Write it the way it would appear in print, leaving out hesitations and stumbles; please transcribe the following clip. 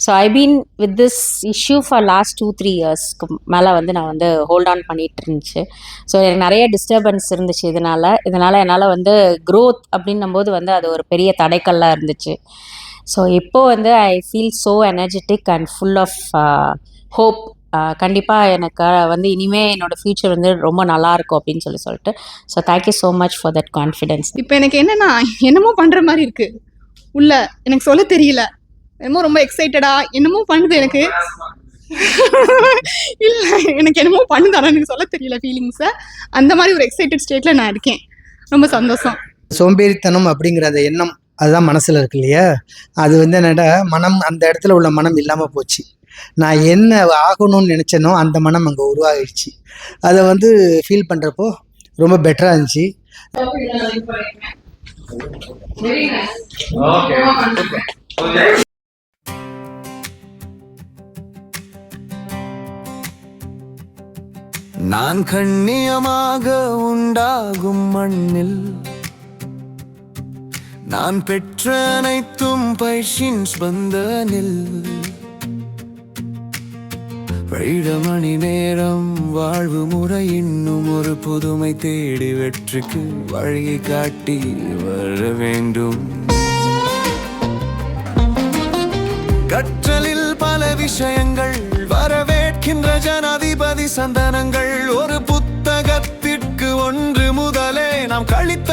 So I been with this issue for last 2-3 இயர்ஸ்க்கு மேலே வந்து நான் வந்து ஹோல்ட் ஆன் பண்ணிட்டு இருந்துச்சு. ஸோ எனக்கு நிறைய டிஸ்டர்பன்ஸ் இருந்துச்சு இதனால் என்னால் வந்து க்ரோத் அப்படின்னும் போது வந்து அது ஒரு பெரிய தடைக்கல்லாக இருந்துச்சு. ஸோ இப்போ வந்து I feel so energetic and full of hope. கண்டிப்பாக எனக்கு வந்து இனிமேல் என்னோடய ஃப்யூச்சர் வந்து ரொம்ப நல்லாயிருக்கும் அப்படின்னு சொல்லிட்டு so thank you so much for that confidence. இப்போ எனக்கு என்னன்னா என்னமோ பண்ணுற மாதிரி இருக்குது உள்ள, எனக்கு சொல்ல தெரியல. என்னமோ ரொம்ப எக்ஸைட்டடா என்னமோ பண்ணுது எனக்கு. இல்லை எனக்கு என்னமோ பண்ணுது, ஆனால் எனக்கு சொல்ல தெரியல ஃபீலிங்ஸை. அந்த மாதிரி ஒரு எக்ஸைட்டட் ஸ்டேட்டில் நான் இருக்கேன். ரொம்ப சந்தோஷம். சோம்பேறித்தனம் அப்படிங்கிற அந்த எண்ணம் அதுதான் மனசில் இருக்கு இல்லையா, அது வந்து என்னடா மனம், அந்த இடத்துல உள்ள மனம் இல்லாமல் போச்சு. நான் என்ன ஆகணும்னு நினச்சேனோ அந்த மனம் அங்கே உருவாகிடுச்சு. அதை வந்து ஃபீல் பண்ணுறப்போ ரொம்ப பெட்டராக இருந்துச்சு. நான் கண்ணியமாக உண்டாகும் மண்ணில் நான் பெற்ற அனைத்தும் பைஷின் ஸ்பந்தனில் மணி நேரம் வாழ்வு முறை இன்னும் ஒரு புதுமை தேடி வெற்றிக்கு வழியை காட்டி வர வேண்டும். கற்றலில் பல விஷயங்கள் வரவேற்கின்ற ஜனாதிபதி சந்தனங்கள். ஒரு புத்தகத்திற்கு ஒன்று முதலே நாம் கழித்த